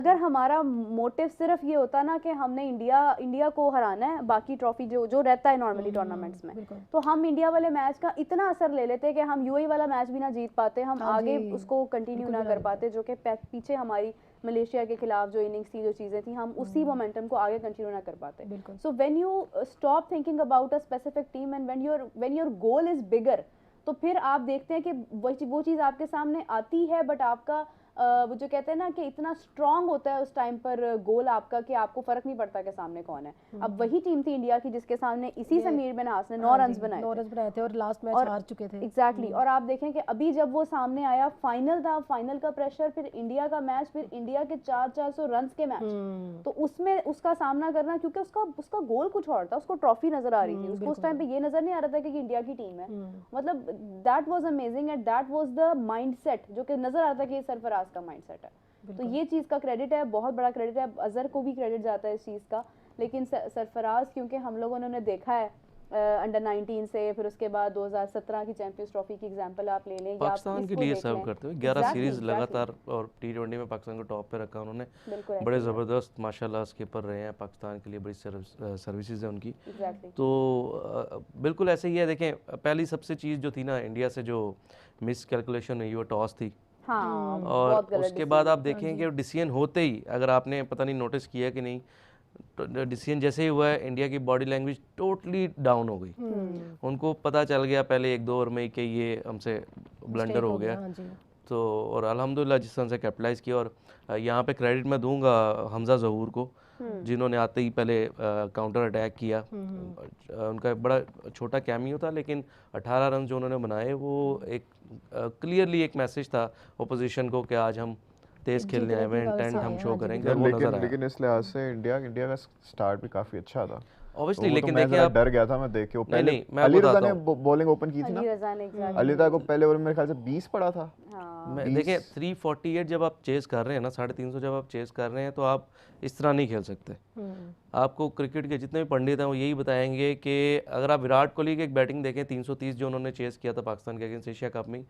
अगर हमारा मोटिव सिर्फ ये होता ना कि हमने इंडिया को हराना है, बाकी ट्रॉफी जो जो रहता है नॉर्मली टूर्नामेंट्स में, तो हम इंडिया वाले मैच का इतना असर ले लेते कि हम यूएई वाला मैच भी ना जीत पाते, हम आगे उसको कंटिन्यू ना कर पाते, जो कि पीछे हमारी मलेशिया के खिलाफ जो इनिंग्स थी, जो चीज़ें थी, हम उसी मोमेंटम को आगे कंटिन्यू ना कर पाते। So when you stop thinking about a specific team and when your goal is bigger, तो फिर आप देखते हैं कि वो चीज़ आपके सामने आती है, बट आपका वो जो कहते हैं ना कि इतना स्ट्रांग होता है उस टाइम पर गोल आपका कि आपको फर्क नहीं पड़ता कि सामने कौन है। अब वही टीम थी इंडिया की जिसके सामने इसी समीर बिनास ने 9 रन बनाए थे और लास्ट मैच हार चुके थे। एग्जैक्टली। और आप देखें कि अभी जब वो सामने आया, फाइनल था, फाइनल का प्रेशर, फिर इंडिया का मैच, फिर इंडिया के 400 रन के मैच, तो उसमें उसका सामना करना, क्योंकि उसका गोल कुछ और था, उसको ट्रॉफी नजर आ रही थी, उसको उस टाइम पे ये नजर नहीं आ रहा था कि इंडिया की टीम है। मतलब that was amazing and that was the mindset जो कि नजर आता है कि ये सरफराज का माइंडसेट है। तो ये चीज़ का क्रेडिट है, बहुत बड़ा क्रेडिट है। अजहर को भी क्रेडिट जाता है इस चीज़ का, लेकिन सरफराज, क्योंकि हम लोगों ने देखा है अंडर 19 से, फिर उसके बाद 2017 की चैंपियंस ट्रॉफी की एग्जांपल आप ले लें, पाकिस्तान के लिए सर्व करते हुए 11 सीरीज लगातार और टी20 में पाकिस्तान को टॉप पे रखा उन्होंने। बड़े ज़बरदस्त माशाल्लाह स्किपर रहे हैं पाकिस्तान के लिए, बड़ी सर्विसेज है उनकी। तो बिल्कुल ऐसे ही है। देखें, पहली सबसे चीज़ जो थी ना इंडिया से जो मिस कैलकुलेशन हुई वो टॉस थी। हाँ, और उसके बाद आप देखें कि डिसीजन होते ही, अगर आपने पता नहीं नोटिस किया कि नहीं, तो डिसीजन जैसे ही हुआ है इंडिया की बॉडी लैंग्वेज टोटली डाउन हो गई। उनको पता चल गया पहले 1-2 ओवर में कि ये हमसे ब्लंडर हो गया। तो और अल्हम्दुलिल्लाह जिस तरह से कैपिटलाइज़ किया। और यहाँ पे क्रेडिट मैं दूंगा हमजा ज़हूर को, जिन्होंने आते ही पहले काउंटर अटैक किया। उनका बड़ा छोटा कैमियो था, लेकिन 18 रन जो उन्होंने बनाए वो एक क्लियरली एक मैसेज था अपोजिशन को कि आज हम तेज खेलने आए हैं, इंटेंट हम शो करेंगे, और वो नजर आया। लेकिन इस लिहाज से इंडिया का स्टार्ट भी काफ़ी अच्छा था ऑब्वियसली। तो लेकिन मैं देखिए आप डर गया था, मैं देख के वो पहले मैं अली रजा बताता ने हूं। बॉलिंग ओपन की थी ना, अली रजा को पहले ओवर में मेरे ख्याल से 20 पड़ा था। मैं देखिए 348 जब आप चेस कर रहे हैं ना, 350 जब आप चेस कर रहे हैं, तो आप इस तरह नहीं खेल सकते। आपको क्रिकेट के जितने भी पंडित हैं वो यही बताएंगे कि अगर आप विराट कोहली की एक बैटिंग देखें 330 जो उन्होंने चेस किया था पाकिस्तान के अगेंस्ट एशिया कप में,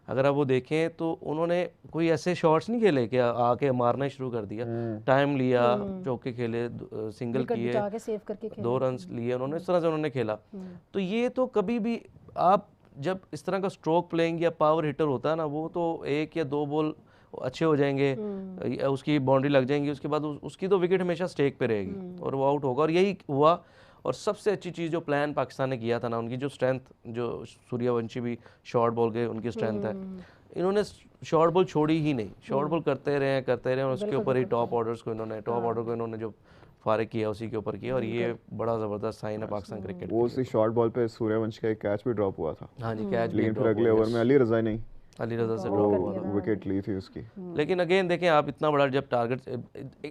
अगर आप वो देखें तो उन्होंने कोई ऐसे शॉट्स नहीं खेले कि आके मारना शुरू कर दिया। टाइम लिया, चौके खेले, सिंगल किए, 2 रन लिए उन्होंने, इस तरह से उन्होंने खेला। तो ये तो कभी भी आप जब इस तरह का स्ट्रोक प्लेइंग या पावर हिटर होता है ना, वो तो 1 या 2 बॉल अच्छे हो जाएंगे, उसकी बाउंड्री लग जाएंगी, उसके बाद उसकी तो विकेट हमेशा स्टेक पे रहेगी और वो आउट होगा। और यही हुआ। और सबसे अच्छी चीज़ जो प्लान पाकिस्तान ने किया था ना, उनकी जो स्ट्रेंथ, जो सूर्यवंशी भी शॉर्ट बॉल के उनकी स्ट्रेंथ है, इन्होंने शॉर्ट बॉल छोड़ी ही नहीं, शॉर्ट बॉल करते रहे और उसके ऊपर ही टॉप ऑर्डर को जो फारिग किया उसी के ऊपर किया। और ये बड़ा ज़बरदस्त साइन है पाकिस्तान क्रिकेट। वो उसी शॉर्ट बॉल पे सूर्यवंशी का एक कैच भी ड्रॉप हुआ था। हाँ जी, कैच। लेकिन फिर अगले ओवर में अली रजा से ड्रॉप हुआ था, विकेट ली थी उसकी। लेकिन अगेन देखें आप, इतना बड़ा जब टारगेट,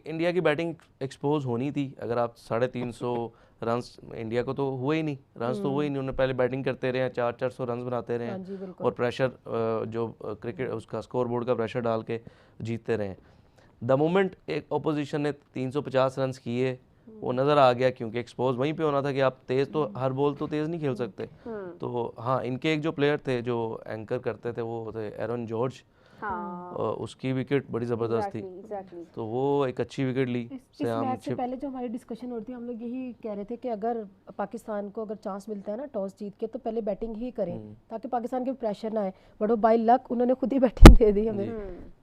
इंडिया की बैटिंग एक्सपोज होनी थी। अगर आप 350 रन्स इंडिया को तो हुए ही नहीं, रन्स तो हुए ही नहीं। उन्होंने पहले बैटिंग करते रहे हैं, 400 रन बनाते रहे हैं और प्रेशर जो क्रिकेट उसका स्कोर बोर्ड का प्रेशर डाल के जीतते रहे। द मोमेंट एक अपोजिशन ने 350 रन किए, वो नज़र आ गया, क्योंकि एक्सपोज वहीं पे होना था कि आप तेज़ तो हर बॉल तो तेज़ नहीं खेल सकते। तो हाँ, इनके एक जो प्लेयर थे जो एंकर करते थे वो थे एरन जॉर्ज। उसकी विकेट बड़ी ज़बरदस्त थी, तो वो एक अच्छी विकेट ली। इस मैच से पहले जो हमारी डिस्कशन होती है, हम लोग यही कह रहे थे कि अगर पाकिस्तान को अगर चांस मिलता है ना टॉस जीत के, तो पहले बैटिंग ही करें ताकि पाकिस्तान के प्रेशर ना आए। बट वो बाय लक उन्होंने खुद ही बैटिंग दे दी हमें,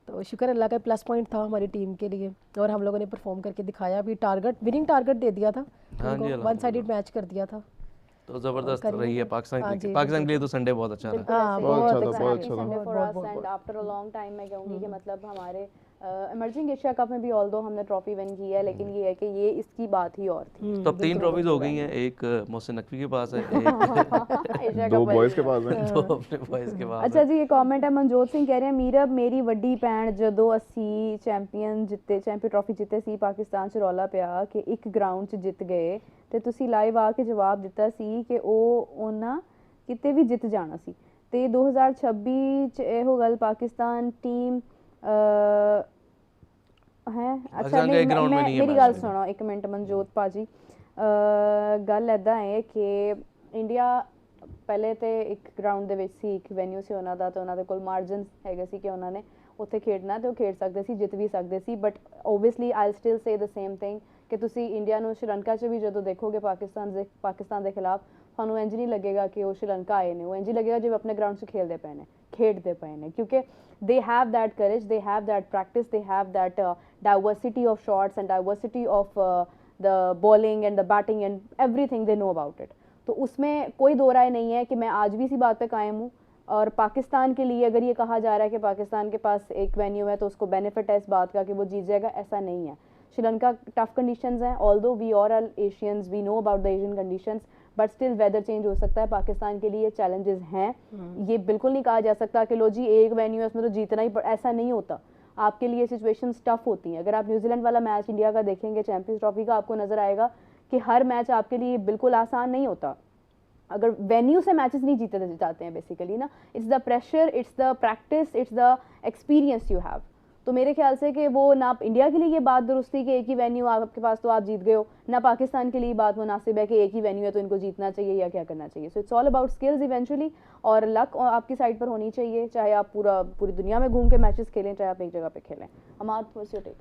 तो शुक्र अल्लाह का, प्लस पॉइंट था हमारी टीम के लिए। और हम लोगों ने परफॉर्म करके दिखाया भी, विनिंग टारगेट दे दिया था, वन साइडेड मैच कर दिया था। तो जबरदस्त रही है पाकिस्तान के लिए। तो संडे बहुत अच्छा रहा, बहुत अच्छा था। आफ्टर अ लॉन्ग टाइम मैं कहूँगी कि मतलब हमारे इमर्जिंग एशिया कप में भी ऑल्दो हमने ट्रॉफी विन की है, लेकिन ये है कि ये इसकी बात ही और थी। तो 3 ट्रॉफीज हो गई हैं, एक मोहसिन नकवी के पास है, एक 2 बॉयज के पास है, 2 अपने बॉयज के पास। अच्छा जी, ये कमेंट है मनजोत सिंह कह रहे हैं, मीरब मेरी वड्डी भैन जदों असी चैंपियन ट्रॉफी जिते सी पाकिस्तान च रौला पिया कि एक ग्राउंड च जित गए, ਤੇ ਤੁਸੀਂ ਲਾਈਵ ਆ ਕੇ ਜਵਾਬ ਦਿੱਤਾ ਸੀ ਕਿ ਉਹ ਉਹਨਾਂ ਕਿਤੇ ਵੀ ਜਿੱਤ ਜਾਣਾ ਸੀ। ਤੇ 2026 ਚ ਇਹੋ ਗੱਲ ਪਾਕਿस्तान टीम है। अच्छा मेरी गल सुनो एक मिनट मनजोत भाजी, गल ऐदा है कि इंडिया पहले तो एक ग्राउंड ਦੇ ਵਿੱਚ ਸੀ, ਇੱਕ ਵੈਨਿਊ ਸੀ ਉਹਨਾਂ ਦਾ, ਤੇ ਉਹਨਾਂ ਦੇ ਕੋਲ ਮਾਰਜਨ ਹੈਗੇ ਸੀ ਕਿ ਉਹਨਾਂ ਨੇ ਉੱਥੇ ਖੇਡਣਾ ਤੇ ਉਹ ਖੇਡ ਸਕਦੇ ਸੀ, ਜਿੱਤ ਵੀ ਸਕਦੇ ਸੀ। But obviously I still say the same thing ਕਿ ਤੁਸੀਂ ਇੰਡੀਆ ਨੂੰ ਸ਼੍ਰੀਲੰਕਾ 'ਚ ਵੀ ਜਦੋਂ ਦੇਖੋਗੇ ਪਾਕਿਸਤਾਨ ਦੇ ਖਿਲਾਫ, ਤੁਹਾਨੂੰ ਇੰਜ ਨਹੀਂ ਲੱਗੇਗਾ ਕਿ ਉਹ ਸ਼੍ਰੀਲੰਕਾ ਆਏ ਨੇ, ਉਹ ਇੰਜ ਲੱਗੇਗਾ ਜਿਵੇਂ ਆਪਣੇ ਗਰਾਊਂਡ 'ਚ ਖੇਡਦੇ ਪਏ ਨੇ ਕਿਉਂਕਿ they have that courage, they have that practice, they have that diversity of shots and diversity of the bowling and the batting and everything they know about it. तो उसमें कोई दो राय नहीं है कि मैं आज भी इसी बात पे कायम हूँ। और पाकिस्तान के लिए अगर ये कहा जा रहा है कि पाकिस्तान के पास एक वेन्यू है तो उसको बेनिफिट है इस बात का कि वो जीत जाएगा, ऐसा नहीं है। श्रीलंका टफ कंडीशंस हैं, although we are all Asians, we know about the Asian conditions, but still weather change हो सकता है। पाकिस्तान के लिए चैलेंजेस हैं, ये बिल्कुल नहीं कहा जा सकता कि लो जी एक वेन्यू है उसमें तो जीतना ही ऐसा नहीं होता। आपके लिए सिचुएशंस टफ होती हैं। अगर आप न्यूजीलैंड वाला मैच इंडिया का देखेंगे चैंपियंस ट्रॉफी का, आपको नजर आएगा कि हर मैच आपके लिए बिल्कुल आसान नहीं होता। अगर वेन्यू से मैचेस नहीं जीते जाते हैं बेसिकली ना, it's the pressure, it's the practice, it's the experience you have. तो मेरे ख्याल से कि वो ना इंडिया के लिए ये बात दुरुस्त थी कि एक ही वेन्यू आपके पास तो आप जीत गए हो, ना पाकिस्तान के लिए बात मुनासिब है कि एक ही वेन्यू है तो इनको जीतना चाहिए या क्या करना चाहिए। So it's all about skills eventually, और लक आपकी साइड पर होनी चाहिए, चाहे आप पूरी दुनिया में घूम के मैचेस खेलें, चाहे आप एक जगह पे खेलें। अमाद, व्हाट्स योर टेक?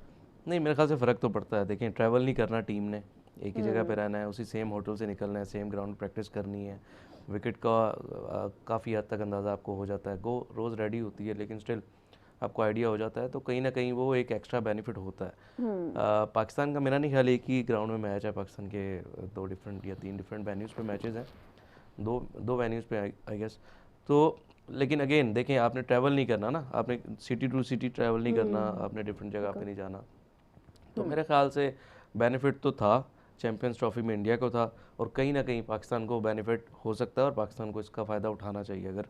नहीं, मेरे ख्याल से फ़र्क तो पड़ता है। देखें, ट्रैवल नहीं करना टीम ने, एक ही जगह पे रहना है, उसी सेम होटल से निकलना है, सेम ग्राउंड प्रैक्टिस करनी है, विकेट का काफ़ी हद तक अंदाज़ा आपको हो जाता है, गो रोज़ रेडी होती है, लेकिन स्टिल आपको आइडिया हो जाता है, तो कहीं ना कहीं वो एक एक्स्ट्रा बेनिफिट होता है। पाकिस्तान का मेरा नहीं ख्याल एक ही ग्राउंड में मैच है, पाकिस्तान के 2 डिफरेंट या 3 डिफरेंट वेन्यूज़ पे मैचेस हैं, दो वेन्यूज़ पे आई गेस। तो लेकिन अगेन देखें, आपने ट्रैवल नहीं करना ना, आपने सिटी टू सिटी ट्रैवल नहीं करना, आपने डिफरेंट जगह पे नहीं जाना, तो मेरे ख्याल से बेनिफिट तो था, चैम्पियंस ट्रॉफी में इंडिया को था, और कहीं ना कहीं पाकिस्तान को बेनिफिट हो सकता है और पाकिस्तान को इसका फ़ायदा उठाना चाहिए। अगर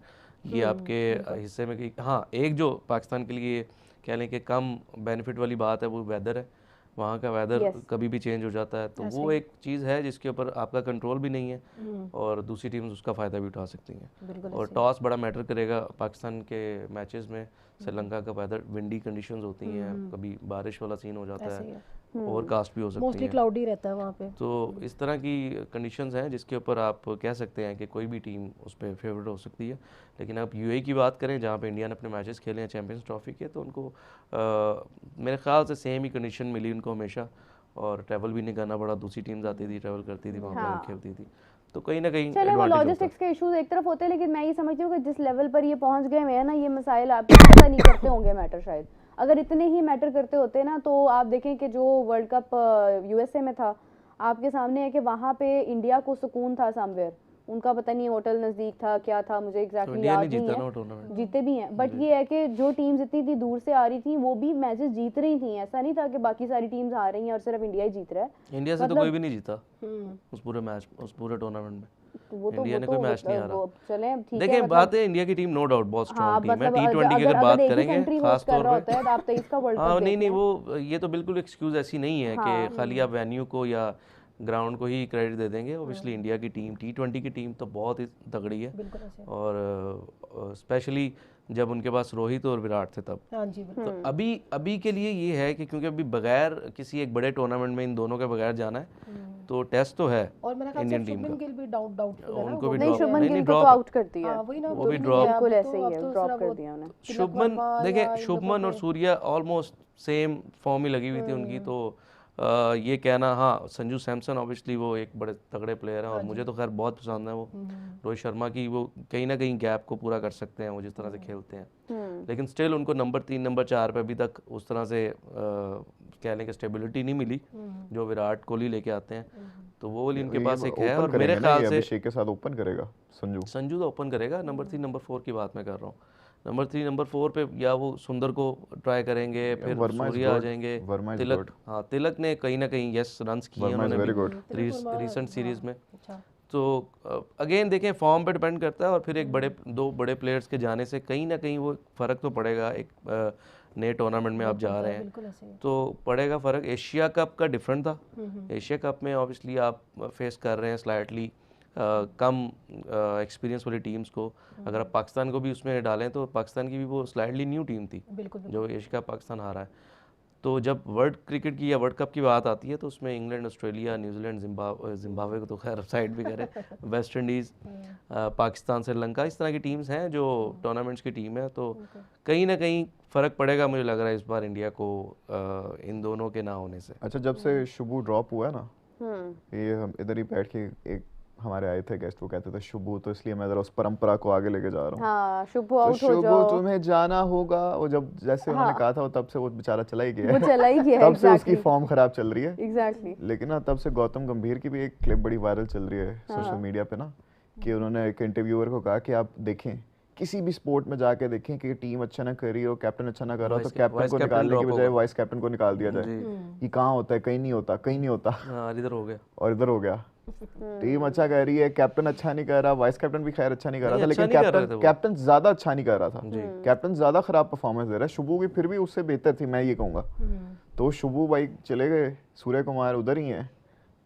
ये आपके हिस्से में कि हाँ, एक जो पाकिस्तान के लिए कह लें कि कम बेनिफिट वाली बात है वो वेदर है, वहाँ का वेदर कभी भी चेंज हो जाता है, तो वो एक चीज़ है जिसके ऊपर आपका कंट्रोल भी नहीं है और दूसरी टीम्स उसका फ़ायदा भी उठा सकती हैं। और टॉस बड़ा मैटर करेगा पाकिस्तान के मैचेस में। श्रीलंका का वेदर विंडी कंडीशंस होती हैं, कभी बारिश वाला सीन हो जाता है, ओवरकास्ट भी हो सकती है, मोस्टली क्लाउडी रहता है वहाँ पे। तो इस तरह की कंडीशंस हैं जिसके ऊपर आप कह सकते हैं कि कोई भी टीम उस पर फेवरेट हो सकती है। लेकिन आप यूएई की बात करें, जहाँ पे इंडिया ने अपने मैचेस खेले हैं चैम्पियंस ट्रॉफी के, तो उनको मेरे ख्याल से सेम ही कंडीशन मिली उनको हमेशा, और ट्रैवल भी नहीं करना पड़ा, दूसरी टीम्स आती थी, ट्रैवल करती थी, वहाँ पर खेलती थी, तो कहीं ना कहीं चले वो लॉजिस्टिक्स के इश्यूज एक तरफ होते हैं, लेकिन मैं ये समझती हूँ कि जिस लेवल पर ये पहुँच गए हैं ना, ये मसाइल आपको पता नहीं करते होंगे मैटर। शायद अगर इतने ही मैटर करते होते ना, तो आप देखें कि जो वर्ल्ड कप यूएसए में था, आपके सामने है कि वहाँ पे इंडिया को सुकून था समवेयर, उनका पता नहीं होटल नज़दीक था क्या था, मुझे एग्जैक्टली याद नहीं है, जीते भी हैं, बट ये है कि जो टीम्स इतनी थी दूर से आ रही थी वो भी मैचेस जीत रही थी, ऐसा नहीं था कि बाकी सारी टीम्स आ रही हैं और सिर्फ इंडिया ही जीत रहा है। इंडिया से तो कोई भी नहीं जीता उस पूरे मैच, उस पूरे टूर्नामेंट में इंडिया ने कोई मैच नहीं हारा। चले ठीक है, देखिए बात है, इंडिया की टीम नो डाउट बहुत स्ट्रांग टीम है, T20 की अगर बात करेंगे खास तौर पे, आप 23 का वर्ल्ड कप नहीं वो ये तो बिल्कुल एक्सक्यूज ऐसी नहीं है कि खाली आप वेन्यू को या ग्राउंड को ही क्रेडिट दे देंगे। ओबियसली इंडिया की टीम, T20 की टीम तो बहुत ही तगड़ी है, और स्पेशली जब उनके पास रोहित और विराट थे तब। तो अभी के लिए ये है कि क्योंकि अभी बगैर किसी एक बड़े टूर्नामेंट में इन दोनों के बगैर जाना है, तो टेस्ट तो है इंडियन टीम का, उनको भी ड्रॉप आउट कर दिया, वो भी ड्रॉप, बिल्कुल ऐसे ही है, ड्रॉप कर दिया उन्होंने। शुभमन देखिए, शुभमन और सूर्या ऑलमोस्ट सेम फॉर्म ही लगी हुई थी उनकी, तो ये कहना, हाँ संजू सैमसन ऑब्वियसली वो एक बड़े तगड़े प्लेयर हैं और मुझे तो खैर बहुत पसंद है वो, रोहित शर्मा की वो कहीं ना कहीं गैप को पूरा कर सकते हैं वो जिस तरह से खेलते हैं, लेकिन स्टिल उनको नंबर 3 नंबर 4 पे अभी तक उस तरह से कह लें कि स्टेबिलिटी नहीं मिली जो विराट कोहली लेके आते हैं, तो वो वाली इनके पास एक है। और मेरे ख्याल से अभिषेक के साथ ओपन करेगा संजू तो ओपन करेगा, नंबर 3 नंबर 4 की बात मैं कर रहा हूँ, नंबर 3 नंबर 4 पे या वो सुंदर को ट्राई करेंगे, फिर सूर्या आ जाएंगे, तिलक, हाँ तिलक ने कहीं ना कहीं यस रन्स किए हैं उन्होंने रिसेंट सीरीज में, तो अगेन देखें फॉर्म पे डिपेंड करता है, और फिर एक दो बड़े प्लेयर्स के जाने से कहीं ना कहीं वो फ़र्क तो पड़ेगा, एक नए टूर्नामेंट में आप जा रहे हैं तो पड़ेगा फ़र्क। एशिया कप का डिफरेंट था, एशिया कप में ऑब्वियसली आप फेस कर रहे हैं स्लाइटली कम एक्सपीरियंस वाली टीम्स को, अगर आप पाकिस्तान को भी उसमें डालें तो पाकिस्तान की भी वो स्लाइटली न्यू टीम थी जो एशिया कप पाकिस्तान हारा है, तो जब वर्ल्ड क्रिकेट की या वर्ल्ड कप की बात आती है तो उसमें इंग्लैंड, ऑस्ट्रेलिया, न्यूजीलैंड, जिम्बाब्वे को तो खैर साइड भी करें, वेस्ट इंडीज़, पाकिस्तान, श्रीलंका, इस तरह की टीम्स हैं जो टूर्नामेंट्स की टीम है। तो कहीं ना कहीं फ़र्क पड़ेगा मुझे लग रहा है इस बार इंडिया को इन दोनों के ना होने से। अच्छा, जब से शुभू ड्रॉप हुआ है ना, ये हम इधर ही बैठ के एक हमारे आए थे गेस्ट, वो कहते थे शुभू, तो इसलिए मैं जरा उस परंपरा को आगे लेके जा रहा हूँ। हाँ, शुभू तो आउट हो शुभू जाओ, तुम्हें जाना होगा, वो जब जैसे उन्होंने कहा था वो तब से वो बेचारा चला ही गया वो चला ही गया, तब से उसकी फॉर्म खराब चल रही है। एग्जैक्टली। लेकिन ना तब से गौतम गंभीर की भी एक क्लिप बड़ी वायरल चल रही है सोशल मीडिया पे ना, कि उन्होंने एक इंटरव्यूअर को कहा कि आप देखें, किसी भी स्पोर्ट में जाके देखें कि टीम अच्छा ना कर रही हो, कैप्टन अच्छा ना कर रहा, तो कैप्टन को निकालने की बजाय वाइस कैप्टन को निकाल दिया जाए। ये कहाँ होता है? कहीं नहीं होता, कहीं नहीं होता। इधर हो गया और इधर हो गया। टीम अच्छा कर रही है, कैप्टन अच्छा नहीं कर रहा, वाइस कैप्टन भी खैर अच्छा नहीं कर रहा था, लेकिन कैप्टन ज्यादा अच्छा नहीं कर रहा था। कैप्टन ज्यादा खराब परफॉर्मेंस दे रहा है। शुभू की फिर भी उससे बेहतर थी, मैं ये कहूँगा। तो शुभू भाई चले गए, सूर्य कुमार उधर ही हैं,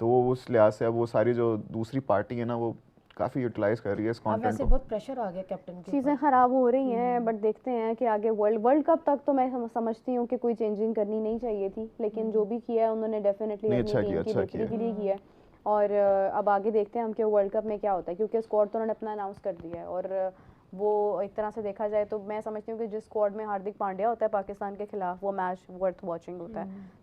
तो वो उस लिहाज से अब वो सारी जो दूसरी पार्टी है ना, वो काफी यूटिलाइज कर रही है इस कंटेंट वैसे को। बहुत प्रेशर आ गया कैप्टन के, चीज़ें ख़राब हो रही हैं, बट देखते हैं कि आगे वर्ल्ड कप तक तो मैं समझती हूँ कि कोई चेंजिंग करनी नहीं चाहिए थी, लेकिन जो भी किया है उन्होंने डेफिनेटली अपनी टीम की बेहतरी के लिए किया है। और अब आगे देखते हैं हम कि वर्ल्ड कप में क्या होता है, क्योंकि स्क्वाड तो उन्होंने अपना अनाउंस कर दिया है। और वो एक तरह से देखा जाए तो मैं समझती हूँ कि जिस स्क्वाड में हार्दिक पांड्या होता है पाकिस्तान के खिलाफ, वो मैच वर्थ वॉचिंग होता है।